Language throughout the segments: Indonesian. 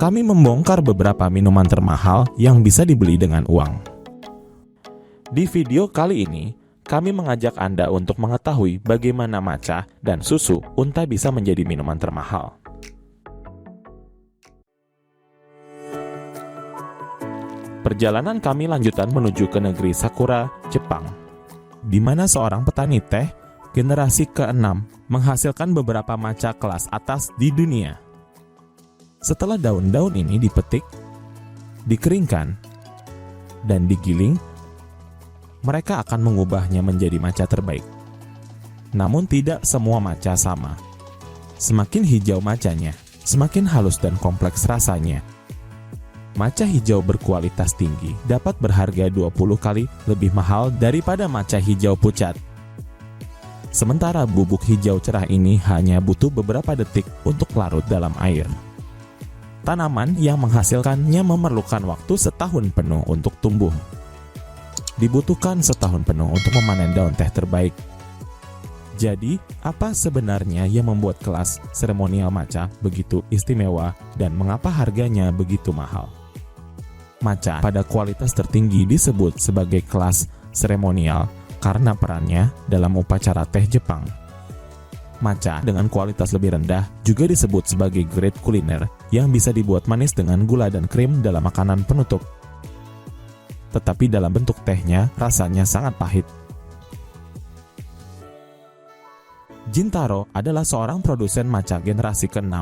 kami membongkar beberapa minuman termahal yang bisa dibeli dengan uang. Di video kali ini, kami mengajak Anda untuk mengetahui bagaimana matcha dan susu unta bisa menjadi minuman termahal. Perjalanan kami lanjutan menuju ke negeri Sakura, Jepang, di mana seorang petani teh generasi ke-6 menghasilkan beberapa matcha kelas atas di dunia. Setelah daun-daun ini dipetik, dikeringkan, dan digiling, mereka akan mengubahnya menjadi matcha terbaik. Namun tidak semua matcha sama. Semakin hijau matchanya, semakin halus dan kompleks rasanya. Matcha hijau berkualitas tinggi dapat berharga 20 kali lebih mahal daripada matcha hijau pucat. Sementara bubuk hijau cerah ini hanya butuh beberapa detik untuk larut dalam air. Tanaman yang menghasilkannya memerlukan waktu setahun penuh untuk tumbuh. Dibutuhkan setahun penuh untuk memanen daun teh terbaik. Jadi, apa sebenarnya yang membuat kelas seremonial matcha begitu istimewa dan mengapa harganya begitu mahal? Matcha pada kualitas tertinggi disebut sebagai kelas seremonial karena perannya dalam upacara teh Jepang. Matcha dengan kualitas lebih rendah juga disebut sebagai grade kuliner yang bisa dibuat manis dengan gula dan krim dalam makanan penutup. Tetapi dalam bentuk tehnya rasanya sangat pahit. Jintaro adalah seorang produsen matcha generasi ke-6.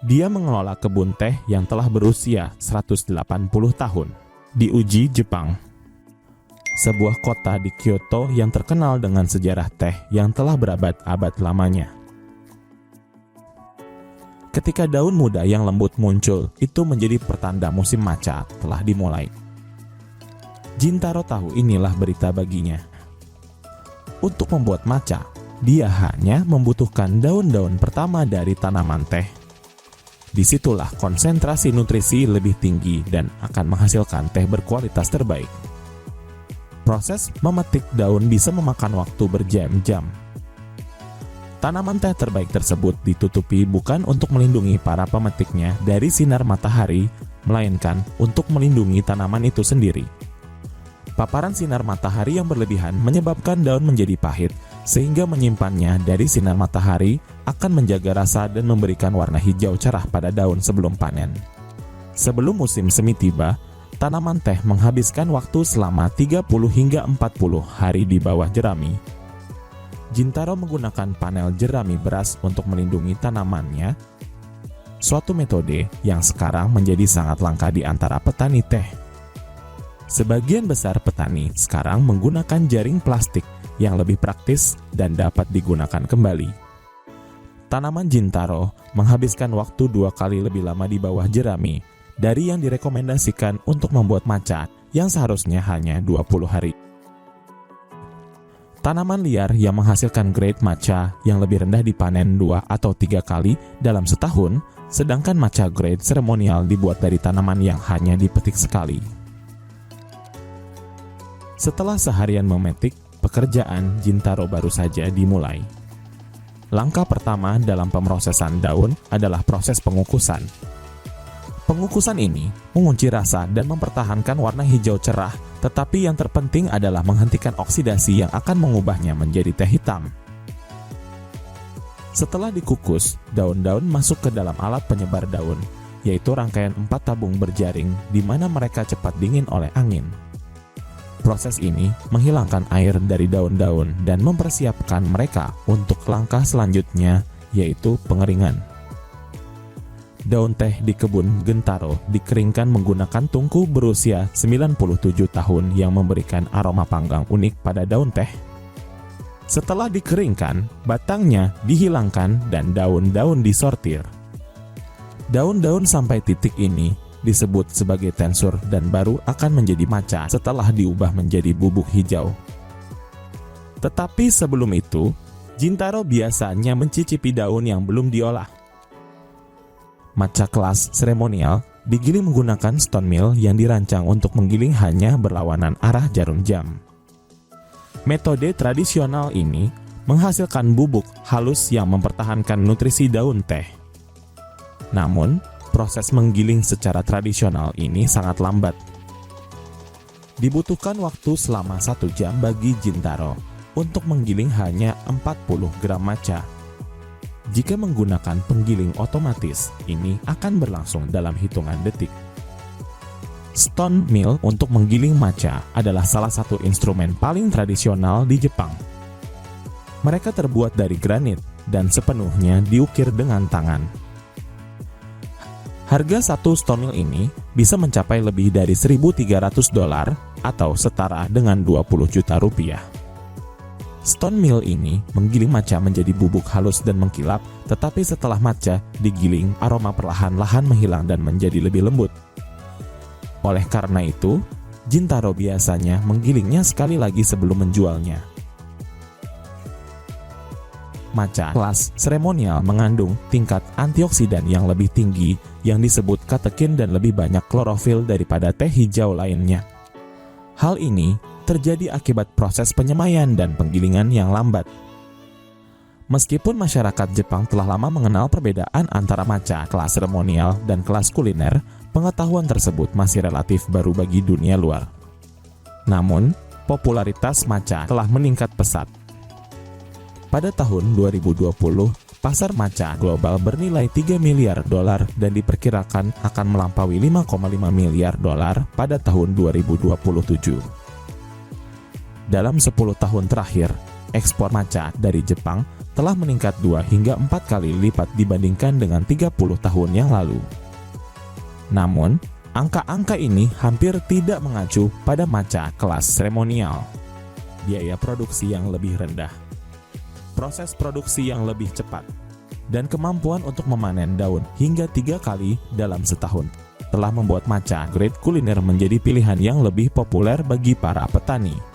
Dia mengelola kebun teh yang telah berusia 180 tahun di Uji, Jepang. Sebuah kota di Kyoto yang terkenal dengan sejarah teh yang telah berabad-abad lamanya. Ketika daun muda yang lembut muncul, itu menjadi pertanda musim matcha telah dimulai. Jintaro tahu inilah berita baginya. Untuk membuat matcha, dia hanya membutuhkan daun-daun pertama dari tanaman teh. Disitulah konsentrasi nutrisi lebih tinggi dan akan menghasilkan teh berkualitas terbaik. Proses memetik daun bisa memakan waktu berjam-jam. Tanaman teh terbaik tersebut ditutupi bukan untuk melindungi para pemetiknya dari sinar matahari, melainkan untuk melindungi tanaman itu sendiri. Paparan sinar matahari yang berlebihan menyebabkan daun menjadi pahit, sehingga menyimpannya dari sinar matahari akan menjaga rasa dan memberikan warna hijau cerah pada daun sebelum panen. Sebelum musim semi tiba, tanaman teh menghabiskan waktu selama 30 hingga 40 hari di bawah jerami. Jintaro menggunakan panel jerami beras untuk melindungi tanamannya, suatu metode yang sekarang menjadi sangat langka di antara petani teh. Sebagian besar petani sekarang menggunakan jaring plastik yang lebih praktis dan dapat digunakan kembali. Tanaman Jintaro menghabiskan waktu 2 kali lebih lama di bawah jerami dari yang direkomendasikan untuk membuat matcha yang seharusnya hanya 20 hari. Tanaman liar yang menghasilkan grade matcha yang lebih rendah dipanen 2 atau 3 kali dalam setahun, sedangkan matcha grade seremonial dibuat dari tanaman yang hanya dipetik sekali. Setelah seharian memetik, pekerjaan Jintaro baru saja dimulai. Langkah pertama dalam pemrosesan daun adalah proses pengukusan. Pengukusan ini mengunci rasa dan mempertahankan warna hijau cerah, tetapi yang terpenting adalah menghentikan oksidasi yang akan mengubahnya menjadi teh hitam. Setelah dikukus, daun-daun masuk ke dalam alat penyebar daun, yaitu rangkaian 4 tabung berjaring di mana mereka cepat dingin oleh angin. Proses ini menghilangkan air dari daun-daun dan mempersiapkan mereka untuk langkah selanjutnya, yaitu pengeringan. Daun teh di kebun Gentaro dikeringkan menggunakan tungku berusia 97 tahun yang memberikan aroma panggang unik pada daun teh. Setelah dikeringkan, batangnya dihilangkan dan daun-daun disortir. Daun-daun sampai titik ini disebut sebagai tensur dan baru akan menjadi matcha setelah diubah menjadi bubuk hijau. Tetapi sebelum itu, Jintaro biasanya mencicipi daun yang belum diolah. Matcha kelas seremonial digiling menggunakan stone mill yang dirancang untuk menggiling hanya berlawanan arah jarum jam. Metode tradisional ini menghasilkan bubuk halus yang mempertahankan nutrisi daun teh. Namun, proses menggiling secara tradisional ini sangat lambat. Dibutuhkan waktu selama 1 jam bagi Jintaro untuk menggiling hanya 40 gram matcha. Jika menggunakan penggiling otomatis, ini akan berlangsung dalam hitungan detik. Stone mill untuk menggiling matcha adalah salah satu instrumen paling tradisional di Jepang. Mereka terbuat dari granit dan sepenuhnya diukir dengan tangan. Harga satu stone mill ini bisa mencapai lebih dari $1.300 atau setara dengan 20 juta rupiah. Stone mill ini menggiling matcha menjadi bubuk halus dan mengkilap, tetapi setelah matcha digiling, aroma perlahan-lahan menghilang dan menjadi lebih lembut. Oleh karena itu, Jintaro biasanya menggilingnya sekali lagi sebelum menjualnya. Matcha kelas seremonial mengandung tingkat antioksidan yang lebih tinggi yang disebut katekin dan lebih banyak klorofil daripada teh hijau lainnya. Hal ini terjadi akibat proses penyemaian dan penggilingan yang lambat. Meskipun masyarakat Jepang telah lama mengenal perbedaan antara matcha kelas seremonial dan kelas kuliner, pengetahuan tersebut masih relatif baru bagi dunia luar. Namun, popularitas matcha telah meningkat pesat. Pada tahun 2020, pasar matcha global bernilai $3 miliar dan diperkirakan akan melampaui $5,5 miliar pada tahun 2027. Dalam 10 tahun terakhir, ekspor matcha dari Jepang telah meningkat 2 hingga 4 kali lipat dibandingkan dengan 30 tahun yang lalu. Namun, angka-angka ini hampir tidak mengacu pada matcha kelas seremonial. Biaya produksi yang lebih rendah, proses produksi yang lebih cepat, dan kemampuan untuk memanen daun hingga 3 kali dalam setahun telah membuat matcha grade kuliner menjadi pilihan yang lebih populer bagi para petani.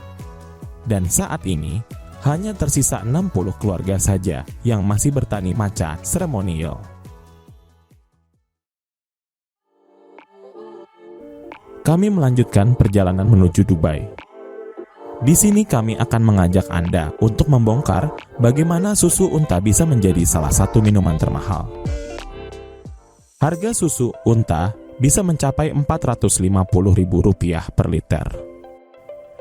Dan saat ini, hanya tersisa 60 keluarga saja yang masih bertani matcha seremonial. Kami melanjutkan perjalanan menuju Dubai. Di sini kami akan mengajak Anda untuk membongkar bagaimana susu unta bisa menjadi salah satu minuman termahal. Harga susu unta bisa mencapai Rp450.000 per liter.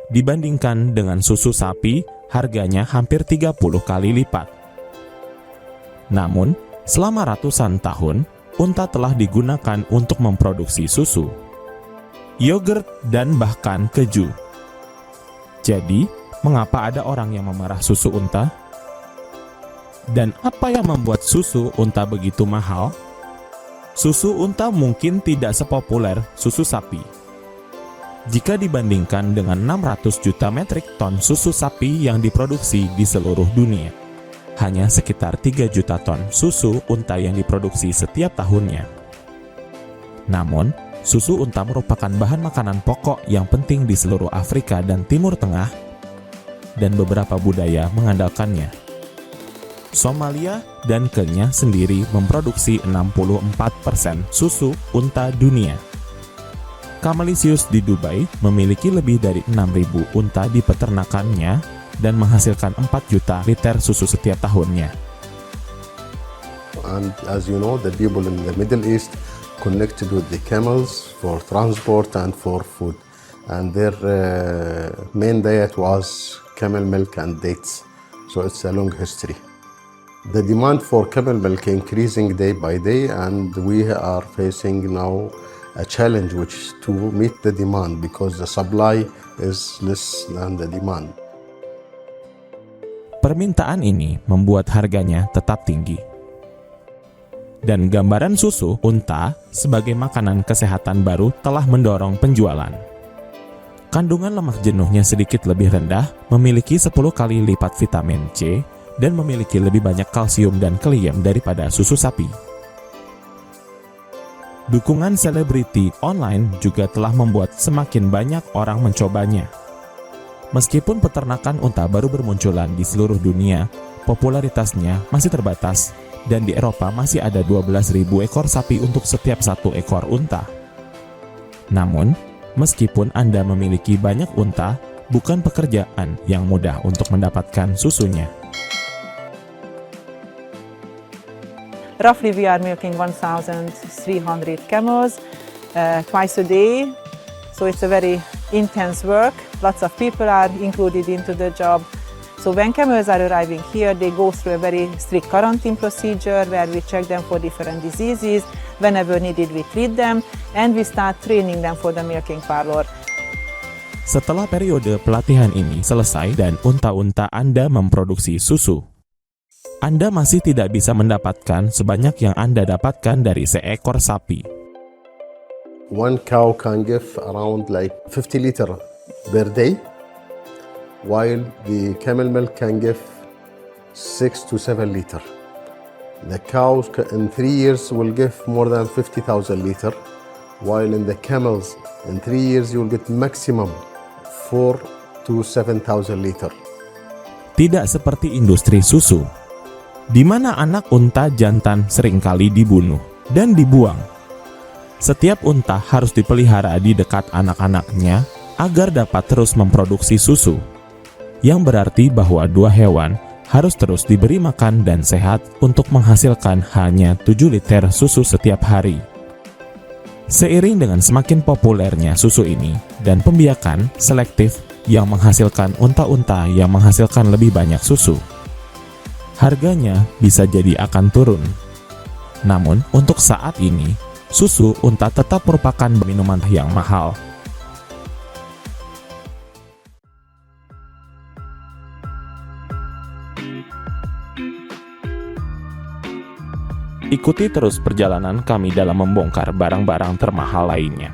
Dibandingkan dengan susu sapi, harganya hampir 30 kali lipat. Namun, selama ratusan tahun, unta telah digunakan untuk memproduksi susu, yogurt, dan bahkan keju. Jadi, mengapa ada orang yang memerah susu unta? Dan apa yang membuat susu unta begitu mahal? Susu unta mungkin tidak sepopuler susu sapi. Jika dibandingkan dengan 600 juta metrik ton susu sapi yang diproduksi di seluruh dunia, hanya sekitar 3 juta ton susu unta yang diproduksi setiap tahunnya. Namun, susu unta merupakan bahan makanan pokok yang penting di seluruh Afrika dan Timur Tengah, dan beberapa budaya mengandalkannya. Somalia dan Kenya sendiri memproduksi 64% susu unta dunia. Camelisius di Dubai memiliki lebih dari 6.000 unta di peternakannya dan menghasilkan 4 juta liter susu setiap tahunnya. And as you know, the people in the Middle East connected with the camels for transport and for food, and their main diet was camel milk and dates, so it's a long history. The demand for camel milk increasing day by day, and we are facing now a challenge which is to meet the demand because the supply is less than the demand. Permintaan ini membuat harganya tetap tinggi. Dan gambaran susu unta sebagai makanan kesehatan baru telah mendorong penjualan. Kandungan lemak jenuhnya sedikit lebih rendah, memiliki 10 kali lipat vitamin C, dan memiliki lebih banyak kalsium dan kalium daripada susu sapi. Dukungan selebriti online juga telah membuat semakin banyak orang mencobanya. Meskipun peternakan unta baru bermunculan di seluruh dunia, popularitasnya masih terbatas, dan di Eropa masih ada 12.000 ekor sapi untuk setiap 1 ekor unta. Namun, meskipun Anda memiliki banyak unta, bukan pekerjaan yang mudah untuk mendapatkan susunya. Roughly, we are milking 1,300 camels twice a day. So it's a very intense work. Lots of people are included into the job. So when camels are arriving here, they go through a very strict quarantine procedure where we check them for different diseases. Whenever needed, we treat them, and we start training them for the milking parlor. Setelah periode pelatihan ini selesai dan unta-unta Anda memproduksi susu, Anda masih tidak bisa mendapatkan sebanyak yang Anda dapatkan dari seekor sapi. One cow can give around like 50 liter per day, while the camel milk can give 6 to 7 liter. The cows in 3 years will give more than 50,000 liter, while in the camels in 3 years you will get maximum 4 to 7,000 liter. Tidak seperti industri susu, di mana anak unta jantan seringkali dibunuh dan dibuang. Setiap unta harus dipelihara di dekat anak-anaknya agar dapat terus memproduksi susu, yang berarti bahwa dua hewan harus terus diberi makan dan sehat untuk menghasilkan hanya 7 liter susu setiap hari. Seiring dengan semakin populernya susu ini dan pembiakan selektif yang menghasilkan unta-unta yang menghasilkan lebih banyak susu, harganya bisa jadi akan turun. Namun untuk saat ini, susu unta tetap merupakan minuman yang mahal. Ikuti terus perjalanan kami dalam membongkar barang-barang termahal lainnya.